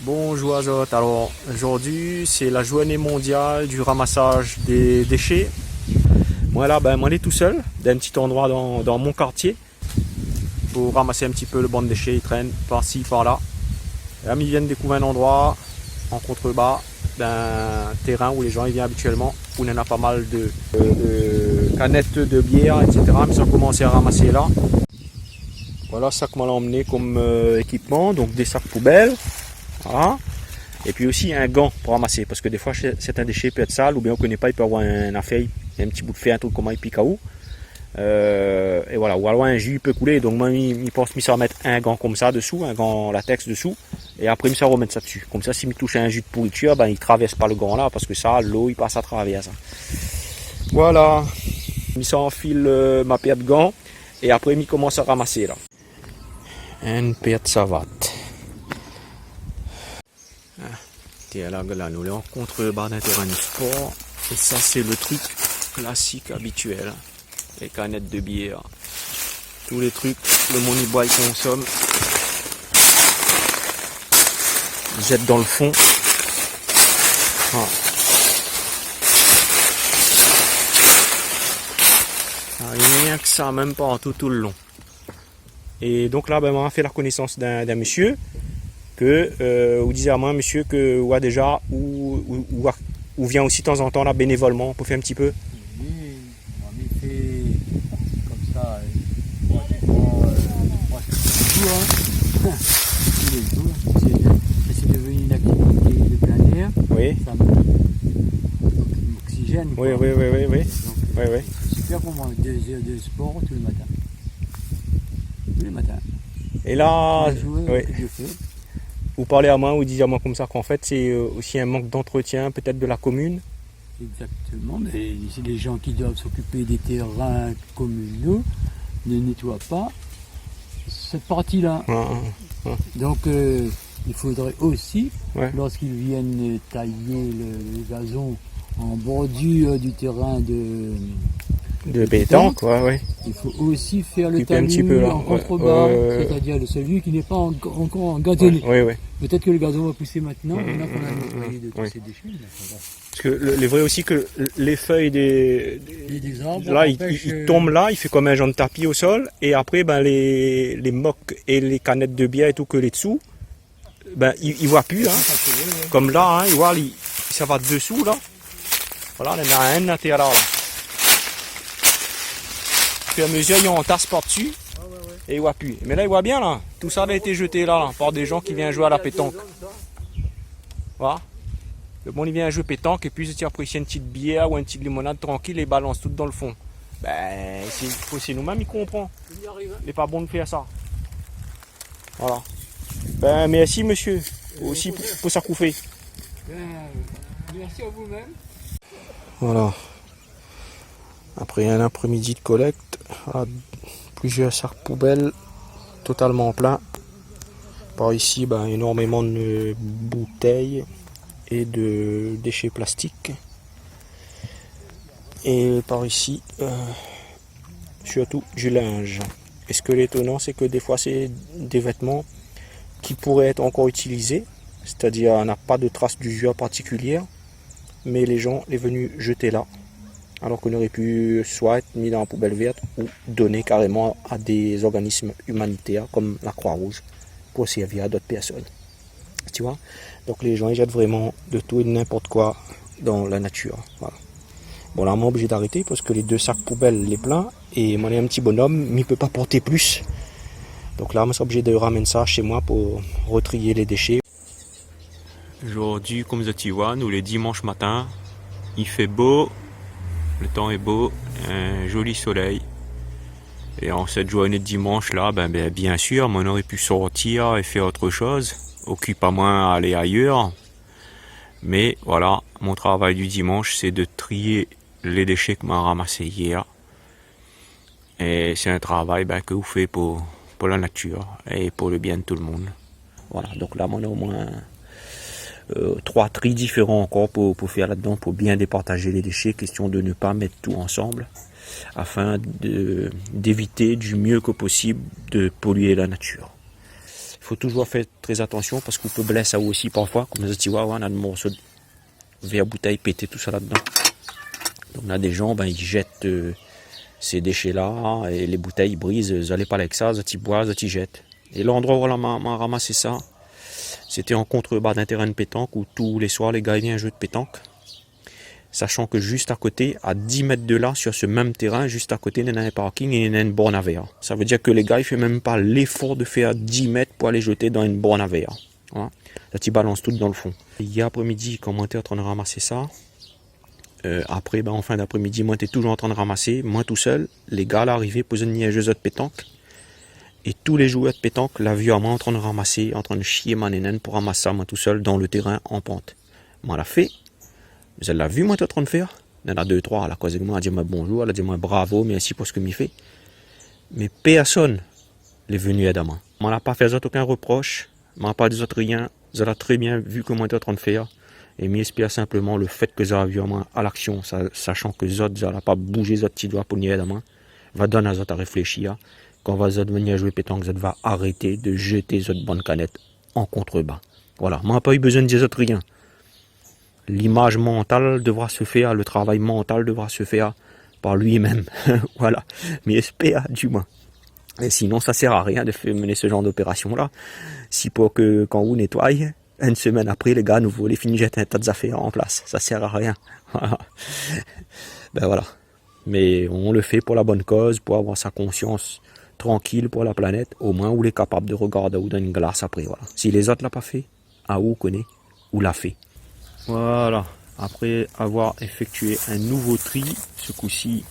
Bonjour Azot, alors aujourd'hui c'est la journée mondiale du ramassage des déchets. Moi là, moi est tout seul d'un petit endroit dans mon quartier pour ramasser un petit peu le banc de déchets, ils traînent par-ci par-là. Là ils viennent découvrir un endroit en contrebas d'un terrain où les gens y viennent habituellement, où il y en a pas mal de canettes de bière, etc. Mais ça a commencé à ramasser là. Voilà ça que m'a emmené comme équipement, donc des sacs poubelles. Voilà. Et puis aussi un gant pour ramasser, parce que des fois certains déchets peuvent être sales, ou bien on ne connaît pas, il peut y avoir un affaire, un petit bout de fer, un truc comme un picaou. Et voilà, ou alors un jus peut couler, donc moi il pense à mettre un gant comme ça dessous, un gant latex dessous, et après il remettre ça dessus. Comme ça, s'il me touche un jus de pourriture, il ne traverse pas le gant là, parce que ça, l'eau il passe à travers ça. Voilà, il s'enfile ma paire de gants, et après il commence à ramasser là. Une paire de savates. Là, nous les rencontre bas d'un terrain de sport, et ça c'est le truc classique habituel, les canettes de bière, tous les trucs le monde y boit et consomme, jette dans le fond. Voilà. Rien que ça, même pas en tout le long. Et donc là, on a fait la connaissance d'un monsieur que vous disait à moi, monsieur, que ou a déjà ou vient aussi de temps en temps là bénévolement pour faire un petit peu. Oui, on fait comme ça pratiquement tous les jours. C'est devenu une activité de plein air. Oui. Ça me oxygène. Oui. Donc, Oui. c'est super pour moi, 2 heures de sport tous les matins. Tous les matins. Et là, tous les jours, oui. je fais. Vous parlez à moi, vous disiez à moi comme ça qu'en fait c'est aussi un manque d'entretien peut-être de la commune. Exactement, mais c'est les gens qui doivent s'occuper des terrains communaux ne nettoient pas cette partie-là. Donc il faudrait aussi, lorsqu'ils viennent tailler le gazon en bordure du terrain de pétanque, ouais. Il faut aussi faire le un petit peu talus là, en contrebas, c'est-à-dire celui qui n'est pas encore engazonné. Oui. Peut-être que le gazon va pousser maintenant, maintenant qu'on a nettoyé de tous ces déchets. Parce que il est vrai aussi que les feuilles des arbres, là, il tombe là, il fait comme un genre de tapis au sol, et après les mocs et les canettes de bière et tout que les dessous, il voit plus, hein. Comme là, hein, il voit, ça va dessous là. Voilà, il y en a un intérieur là. Puis à mesure, il entasse par-dessus, et il voit plus. Mais là, il voit bien là, tout ça a été jeté là, par des gens qui viennent jouer à la pétanque. Voilà. Le monde il vient jouer pétanque et puis il apprécie une petite bière ou une petite limonade tranquille et balance tout dans le fond. C'est nous-mêmes, il comprend. Il n'est pas bon de faire ça. Voilà. Merci monsieur, aussi pour ça qu'on fait. Merci à vous-même. Voilà. Après un après-midi de collecte, plusieurs sacs poubelles totalement pleins. Par ici, énormément de bouteilles et de déchets plastiques. Et par ici, surtout du linge. Et ce que l'étonnant, c'est que des fois, c'est des vêtements qui pourraient être encore utilisés, c'est-à-dire on n'a pas de traces d'usure particulière, mais les gens les venus jeter là, alors qu'on aurait pu soit être mis dans la poubelle verte ou donner carrément à des organismes humanitaires comme la Croix-Rouge pour servir à d'autres personnes. Tu vois? Donc les gens ils jettent vraiment de tout et de n'importe quoi dans la nature. Voilà. Bon là on est obligé d'arrêter parce que les 2 sacs poubelles les pleins et moi un petit bonhomme mais il peut pas porter plus. Donc là on est obligé de ramener ça chez moi pour retrier les déchets. Aujourd'hui comme tu vois, nous les dimanches matin, il fait beau, le temps est beau, un joli soleil. Et en cette journée de dimanche là, bien sûr, on aurait pu sortir et faire autre chose. Occupe à moins à aller ailleurs. Mais voilà, mon travail du dimanche, c'est de trier les déchets que m'a ramassés hier. Et c'est un travail que vous faites pour la nature et pour le bien de tout le monde. Voilà, donc là, on a au moins 3 tris différents encore pour faire là-dedans, pour bien départager les déchets, question de ne pas mettre tout ensemble, afin d'éviter du mieux que possible de polluer la nature. Il faut toujours faire très attention parce qu'on peut blesser ça aussi parfois. Comme tu vois, on a des morceaux de verre bouteille pété tout ça là-dedans. Donc on a des gens, ben, ils jettent ces déchets-là et les bouteilles ils brisent. Ils n'allaient pas avec ça, ils boivent, ils jettent. Et l'endroit où on a ramassé ça, c'était en contrebas d'un terrain de pétanque où tous les soirs les gars ils viennent jouer de pétanque. Sachant que juste à côté, à 10 mètres de là, sur ce même terrain, juste à côté, il y a un parking et il y a une borne à verre. Ça veut dire que les gars, ils ne font même pas l'effort de faire 10 mètres pour aller jeter dans une borne à verre. Voilà. Là, tu balances tout dans le fond. Hier après-midi, quand moi, j'étais en train de ramasser ça, après, ben, en fin d'après-midi, moi, j'étais toujours en train de ramasser, moi tout seul. Les gars, là, arrivaient, posaient une niaiseuse de pétanque. Et tous les joueurs de pétanque, l'a vu à moi en train de ramasser, en train de chier ma nénène pour ramasser ça, moi tout seul, dans le terrain en pente. Moi, l'a fait. Elle l'a vu, moi, tu es en train de faire. Il y en a 2, 3, elle a causé avec moi, elle a dit moi bonjour, elle a dit moi bravo, merci pour ce que m'y fait. Mais personne n'est venu aider moi. On n'a pas fait aucun reproche, on n'a pas dit rien, elle a très bien vu comment tu es en train de faire. Et m'espère simplement le fait que ça a vu à moi à l'action, sachant que Zod, ça n'a pas bougé Zod petit doigt pour n'y aider à moi, va donner à Zod à réfléchir. Quand va Zod venir jouer pétanque, Zod va arrêter de jeter Zod bonne canette en contrebas. Voilà, moi, n'a pas eu besoin de dire Zod rien. L'image mentale devra se faire, le travail mental devra se faire par lui-même. Voilà. Mais espère du moins. Et sinon, ça sert à rien de mener ce genre d'opération-là. Si pour que quand vous nettoyez, une semaine après, les gars, nouveau, les finis jettent un tas d'affaires en place. Ça sert à rien. Voilà. Ben voilà. Mais on le fait pour la bonne cause, pour avoir sa conscience tranquille pour la planète. Au moins, on est capable de regarder ou dans une glace après. Voilà. Si les autres l'ont pas fait, à où connaît, ou l'a fait. Voilà, après avoir effectué un nouveau tri, ce coup-ci,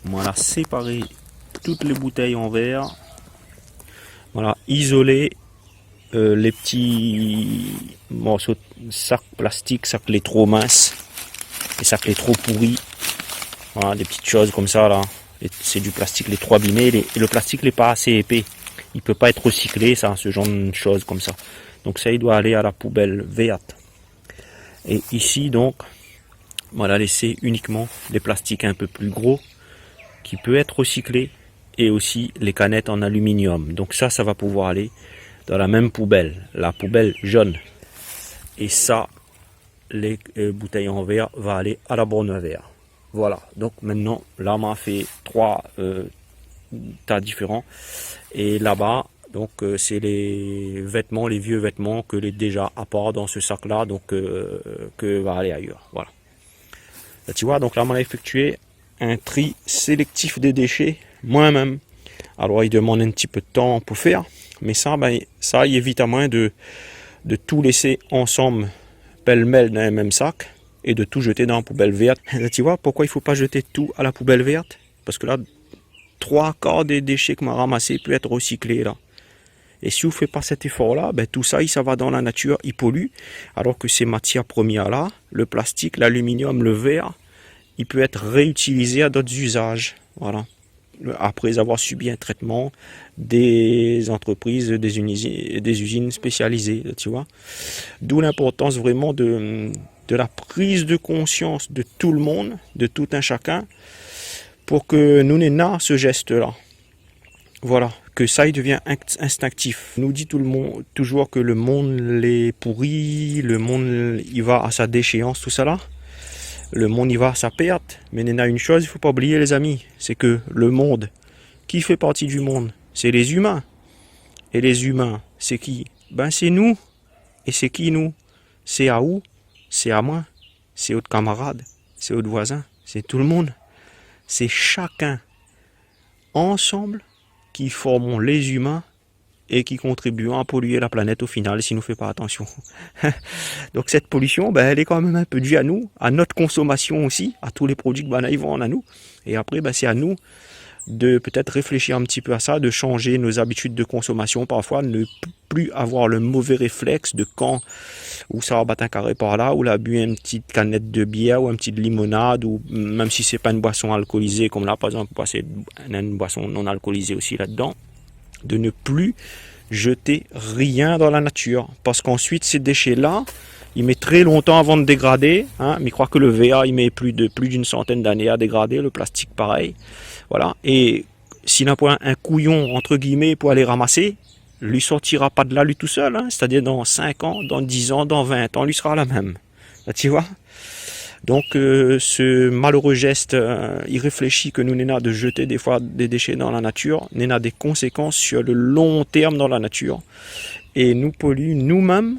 voilà, séparé toutes les bouteilles en verre, voilà, isolé les petits morceaux de sacs plastiques, sacs les trop minces, les sacs les trop pourris, voilà, des petites choses comme ça là, c'est du plastique les trop abîmés, et le plastique n'est pas assez épais, il peut pas être recyclé, ça, ce genre de choses comme ça, donc ça il doit aller à la poubelle verte. Et ici donc, voilà, laisser uniquement les plastiques un peu plus gros qui peut être recyclés et aussi les canettes en aluminium. Donc ça va pouvoir aller dans la même poubelle, la poubelle jaune. Et ça, les bouteilles en verre va aller à la borne à verre. Voilà, donc maintenant, là, on a fait 3 tas différents. Et là-bas, donc c'est les vêtements, les vieux vêtements que les déjà à part dans ce sac là, donc que va aller ailleurs. Voilà. Là, tu vois, donc là on a effectué un tri sélectif des déchets moi-même. Alors il demande un petit peu de temps pour faire, mais ça, ben, ça il évite à moins de tout laisser ensemble pêle-mêle dans un même sac et de tout jeter dans la poubelle verte. Là, tu vois pourquoi il ne faut pas jeter tout à la poubelle verte? Parce que là, 3/4 des déchets que m'a ramassé peut être recyclé là. Et si vous ne faites pas cet effort-là, ben, tout ça, ça va dans la nature, il pollue. Alors que ces matières premières-là, le plastique, l'aluminium, le verre, il peut être réutilisé à d'autres usages. Voilà. Après avoir subi un traitement des entreprises, des usines spécialisées, tu vois. D'où l'importance vraiment de la prise de conscience de tout le monde, de tout un chacun, pour que nous n'ayons ce geste-là. Voilà, que ça il devient instinctif. Nous dit tout le monde toujours que le monde l'est pourri, le monde il va à sa déchéance, tout ça là. Le monde il va à sa perte. Mais il y a une chose, il ne faut pas oublier les amis, c'est que le monde, qui fait partie du monde, c'est les humains. Et les humains, c'est qui? Ben c'est nous. Et c'est qui nous? C'est à où? C'est à moi. C'est aux camarades. C'est aux voisins. C'est tout le monde. C'est chacun ensemble qui formons les humains et qui contribuent à polluer la planète au final si nous ne faisons pas attention. Donc cette pollution, ben, elle est quand même un peu due à nous, à notre consommation aussi, à tous les produits que ben, ils vendent à nous. Et après, ben, c'est à nous de peut-être réfléchir un petit peu à ça, de changer nos habitudes de consommation parfois, ne plus avoir le mauvais réflexe de quand où ça va battre un carré par là, où là bu une petite canette de bière ou une petite limonade, ou même si c'est pas une boisson alcoolisée comme là par exemple, c'est une boisson non alcoolisée aussi là-dedans, de ne plus jeter rien dans la nature, parce qu'ensuite ces déchets-là, il met très longtemps avant de dégrader, hein, mais je crois que le verre il met plus d'une centaine d'années à dégrader, le plastique pareil, voilà. Et s'il n'a pas un couillon entre guillemets pour aller ramasser, lui sortira pas de là lui tout seul, hein. C'est-à-dire dans 5 ans, dans 10 ans, dans 20 ans, lui sera la même. Là, tu vois? Donc ce malheureux geste irréfléchi que nous n'avons de jeter des fois des déchets dans la nature, n'a des conséquences sur le long terme dans la nature et nous pollue nous-mêmes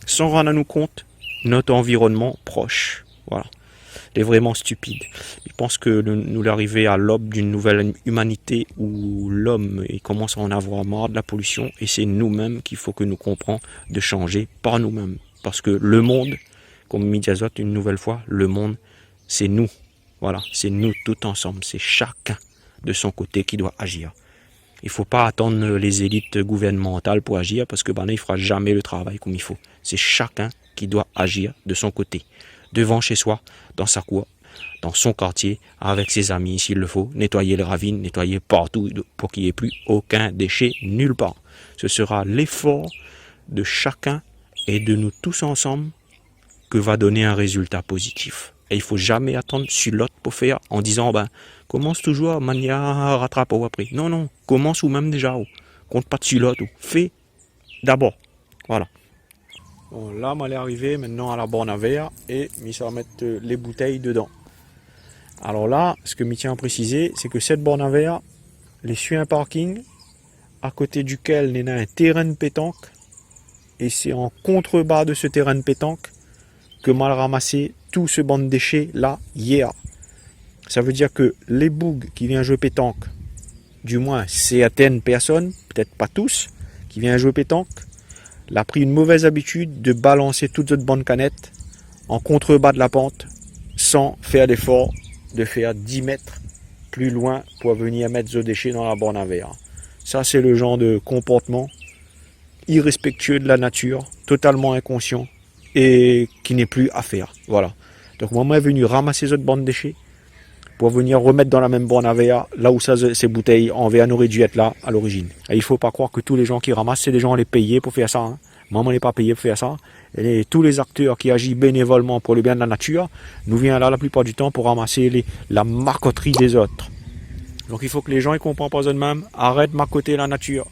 sans rendre à nous compte notre environnement proche. Voilà. C'est vraiment stupide. Je pense que nous arrivons à l'aube d'une nouvelle humanité où l'homme commence à en avoir marre de la pollution et c'est nous-mêmes qu'il faut que nous comprenions de changer par nous-mêmes. Parce que le monde, comme Midi Azote une nouvelle fois, le monde, c'est nous. Voilà, c'est nous tout ensemble. C'est chacun de son côté qui doit agir. Il ne faut pas attendre les élites gouvernementales pour agir parce que il ne fera jamais le travail comme il faut. C'est chacun qui doit agir de son côté. Devant chez soi, dans sa cour, dans son quartier, avec ses amis s'il le faut, nettoyer les ravines, nettoyer partout pour qu'il n'y ait plus aucun déchet nulle part. Ce sera l'effort de chacun et de nous tous ensemble que va donner un résultat positif. Et il ne faut jamais attendre sur l'autre pour faire en disant commence toujours à manière rattrape ou après. Non, non, commence ou même déjà. Compte pas dessus l'autre. Fais d'abord. Voilà. Bon, là, on est arrivé maintenant à la borne à verre et on va mettre les bouteilles dedans. Alors là, ce que je tiens à préciser, c'est que cette borne à verre, les suit un parking à côté duquel il y a un terrain de pétanque et c'est en contrebas de ce terrain de pétanque que mal ramassé tout ce banc de déchets là hier. Ça veut dire que les bougs qui viennent jouer pétanque, du moins certaines personnes, peut-être pas tous, qui viennent jouer pétanque, l'a pris une mauvaise habitude de balancer toute cette bande canette en contrebas de la pente sans faire l'effort de faire 10 mètres plus loin pour venir mettre ce déchet dans la borne à verre. Ça, c'est le genre de comportement irrespectueux de la nature, totalement inconscient et qui n'est plus à faire. Voilà. Donc, moi, je suis venu ramasser cette bande de déchets pour venir remettre dans la même borne à verre là où ces bouteilles en verre n'auraient dû être là à l'origine. Et il ne faut pas croire que tous les gens qui ramassent, c'est des gens les payés pour faire ça. Hein. Maman n'est pas payé pour faire ça. Et tous les acteurs qui agissent bénévolement pour le bien de la nature, nous viennent là la plupart du temps pour ramasser la marcoterie des autres. Donc il faut que les gens ne comprennent pas eux-mêmes, arrêtent de marcoter la nature.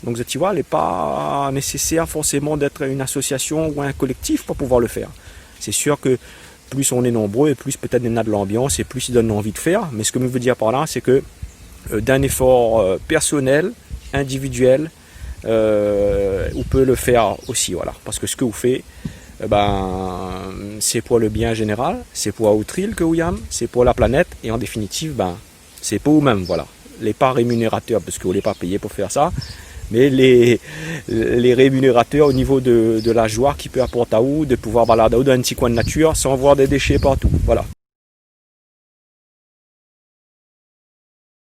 Donc tu vois, il n'est pas nécessaire forcément d'être une association ou un collectif pour pouvoir le faire. C'est sûr que plus on est nombreux et plus peut-être il y a de l'ambiance et plus il donne envie de faire. Mais ce que je veux dire par là, c'est que d'un effort personnel, individuel, on peut le faire aussi. Voilà. Parce que ce que vous faites, c'est pour le bien général, c'est pour Outril que William, c'est pour la planète et en définitive, c'est pour vous-même. Voilà. Les pas rémunérateurs, parce que vous n'êtes pas payé pour faire ça. Mais les rémunérateurs au niveau de la joie qui peut apporter à vous, de pouvoir balader dans un petit coin de nature sans voir des déchets partout. Voilà.